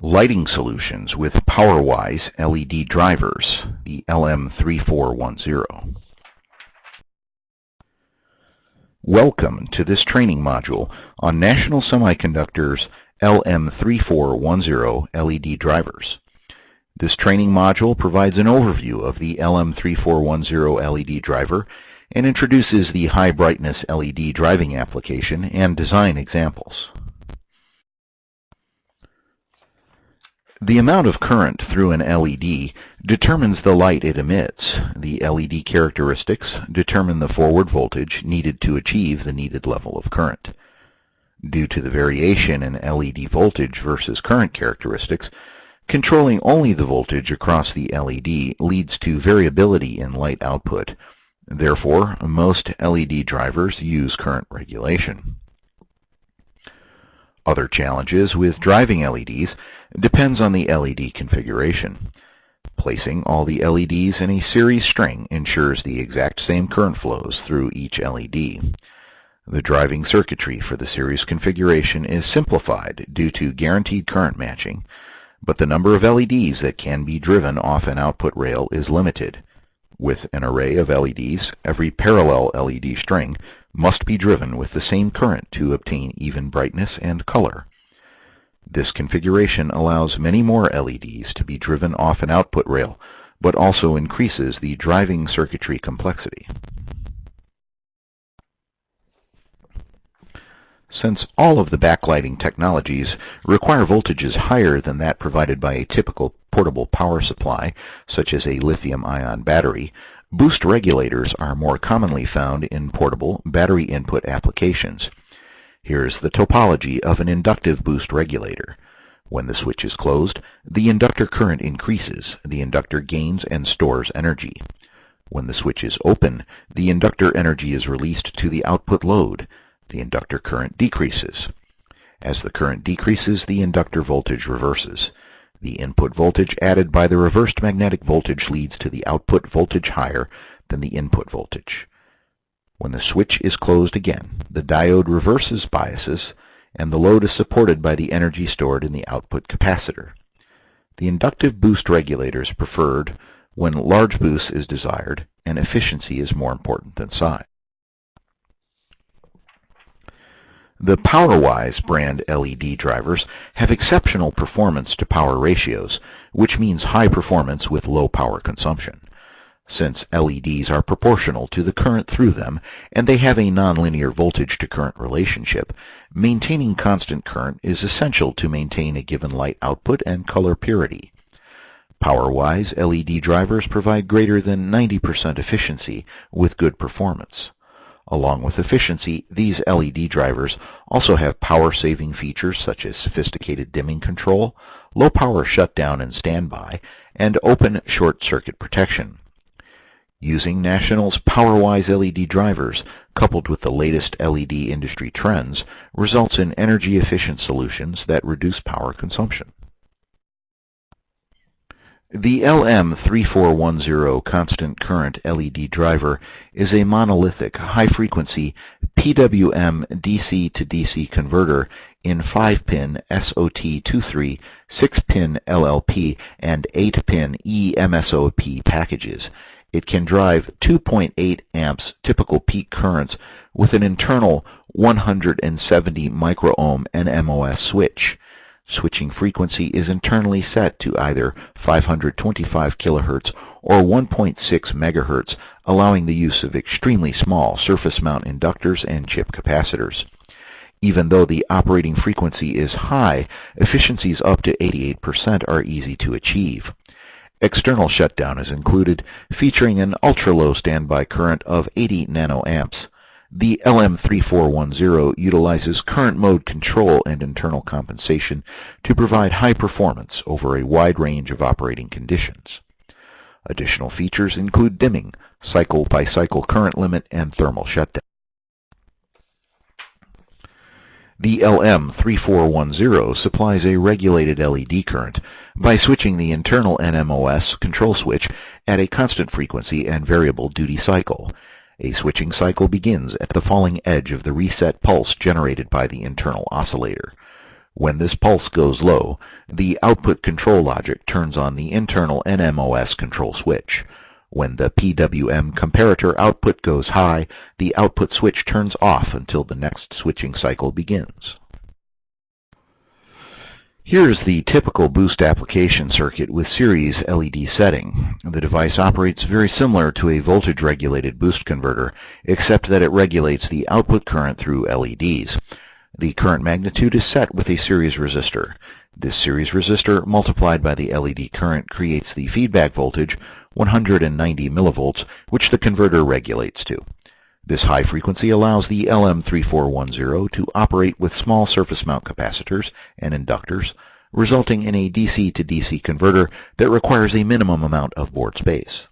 Lighting solutions with PowerWise LED drivers, the LM3410. Welcome to this training module on National Semiconductor's LM3410 LED drivers. This training module provides an overview of the LM3410 LED driver and introduces the high brightness LED driving application and design examples. The amount of current through an LED determines the light it emits. The LED characteristics determine the forward voltage needed to achieve the needed level of current. Due to the variation in LED voltage versus current characteristics, controlling only the voltage across the LED leads to variability in light output. Therefore, most LED drivers use current regulation. Other challenges with driving LEDs depends on the LED configuration. Placing all the LEDs in a series string ensures the exact same current flows through each LED. The driving circuitry for the series configuration is simplified due to guaranteed current matching, but the number of LEDs that can be driven off an output rail is limited. With an array of LEDs, every parallel LED string must be driven with the same current to obtain even brightness and color. This configuration allows many more LEDs to be driven off an output rail, but also increases the driving circuitry complexity. Since all of the backlighting technologies require voltages higher than that provided by a typical portable power supply, such as a lithium-ion battery, boost regulators are more commonly found in portable battery input applications. Here's the topology of an inductive boost regulator. When the switch is closed, the inductor current increases. The inductor gains and stores energy. When the switch is open, the inductor energy is released to the output load. The inductor current decreases. As the current decreases, the inductor voltage reverses. The input voltage added by the reversed magnetic voltage leads to the output voltage higher than the input voltage. When the switch is closed again, the diode reverses biases, and the load is supported by the energy stored in the output capacitor. The inductive boost regulator is preferred when large boost is desired and efficiency is more important than size. The PowerWise brand LED drivers have exceptional performance to power ratios, which means high performance with low power consumption. Since LEDs are proportional to the current through them and they have a nonlinear voltage to current relationship, maintaining constant current is essential to maintain a given light output and color purity. PowerWise LED drivers provide greater than 90% efficiency with good performance. Along with efficiency, these LED drivers also have power-saving features such as sophisticated dimming control, low-power shutdown and standby, and open short-circuit protection. Using National's PowerWise LED drivers, coupled with the latest LED industry trends, results in energy-efficient solutions that reduce power consumption. The LM3410 constant current LED driver is a monolithic high-frequency PWM DC-to-DC converter in 5-pin SOT23, 6-pin LLP, and 8-pin eMSOP packages. It can drive 2.8 amps typical peak currents with an internal 170 microohm NMOS switch. Switching frequency is internally set to either 525 kHz or 1.6 MHz, allowing the use of extremely small surface mount inductors and chip capacitors. Even though the operating frequency is high, efficiencies up to 88% are easy to achieve. External shutdown is included, featuring an ultra-low standby current of 80 nanoamps. The LM3410 utilizes current mode control and internal compensation to provide high performance over a wide range of operating conditions. Additional features include dimming, cycle-by-cycle current limit, and thermal shutdown. The LM3410 supplies a regulated LED current by switching the internal NMOS control switch at a constant frequency and variable duty cycle. A switching cycle begins at the falling edge of the reset pulse generated by the internal oscillator. When this pulse goes low, the output control logic turns on the internal NMOS control switch. When the PWM comparator output goes high, the output switch turns off until the next switching cycle begins. Here's the typical boost application circuit with series LED setting. The device operates very similar to a voltage-regulated boost converter, except that it regulates the output current through LEDs. The current magnitude is set with a series resistor. This series resistor multiplied by the LED current creates the feedback voltage, 190 millivolts, which the converter regulates to. This high frequency allows the LM3410 to operate with small surface mount capacitors and inductors, resulting in a DC to DC converter that requires a minimum amount of board space.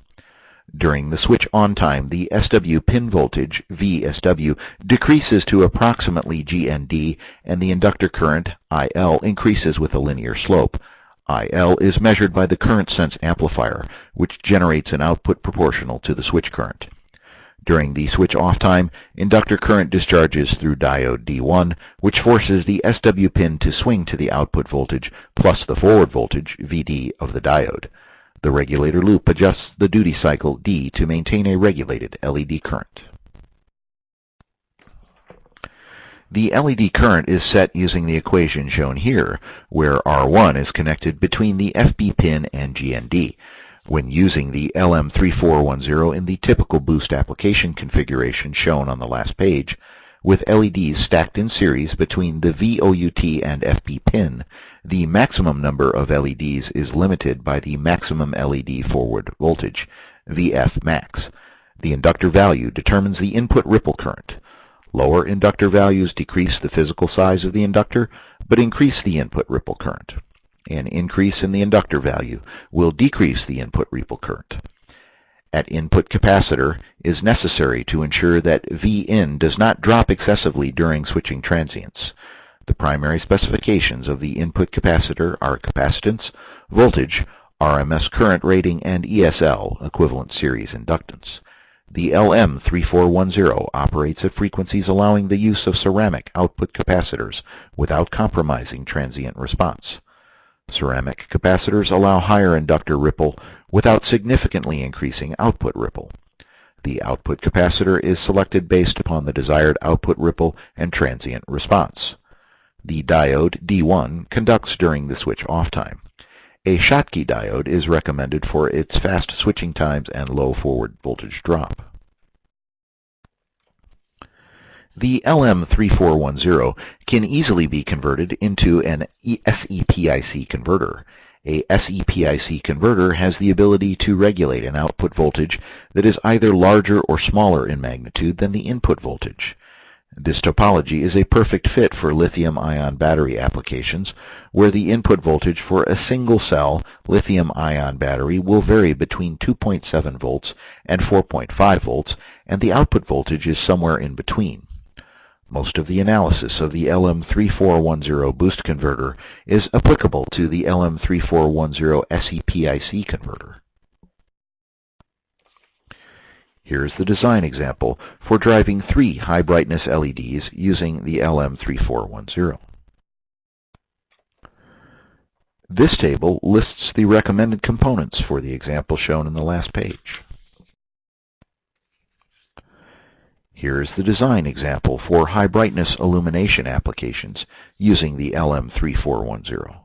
During the switch on time, the SW pin voltage, VSW, decreases to approximately GND, and the inductor current, IL, increases with a linear slope. IL is measured by the current sense amplifier, which generates an output proportional to the switch current. During the switch off time, inductor current discharges through diode D1, which forces the SW pin to swing to the output voltage plus the forward voltage, VD, of the diode. The regulator loop adjusts the duty cycle D to maintain a regulated LED current. The LED current is set using the equation shown here, where R1 is connected between the FB pin and GND. When using the LM3410 in the typical boost application configuration shown on the last page, with LEDs stacked in series between the VOUT and FB pin, the maximum number of LEDs is limited by the maximum LED forward voltage, VF max. The inductor value determines the input ripple current. Lower inductor values decrease the physical size of the inductor, but increase the input ripple current. An increase in the inductor value will decrease the input ripple current. At input capacitor is necessary to ensure that Vin does not drop excessively during switching transients. The primary specifications of the input capacitor are capacitance, voltage, RMS current rating, and ESL, equivalent series inductance. The LM3410 operates at frequencies allowing the use of ceramic output capacitors without compromising transient response. Ceramic capacitors allow higher inductor ripple without significantly increasing output ripple. The output capacitor is selected based upon the desired output ripple and transient response. The diode D1 conducts during the switch off time. A Schottky diode is recommended for its fast switching times and low forward voltage drop. The LM3410 can easily be converted into an SEPIC converter. A SEPIC converter has the ability to regulate an output voltage that is either larger or smaller in magnitude than the input voltage. This topology is a perfect fit for lithium-ion battery applications, where the input voltage for a single-cell lithium-ion battery will vary between 2.7 volts and 4.5 volts, and the output voltage is somewhere in between. Most of the analysis of the LM3410 boost converter is applicable to the LM3410 SEPIC converter. Here's the design example for driving 3 high-brightness LEDs using the LM3410. This table lists the recommended components for the example shown in the last page. Here's the design example for high-brightness illumination applications using the LM3410.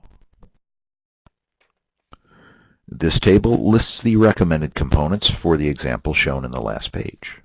This table lists the recommended components for the example shown in the last page.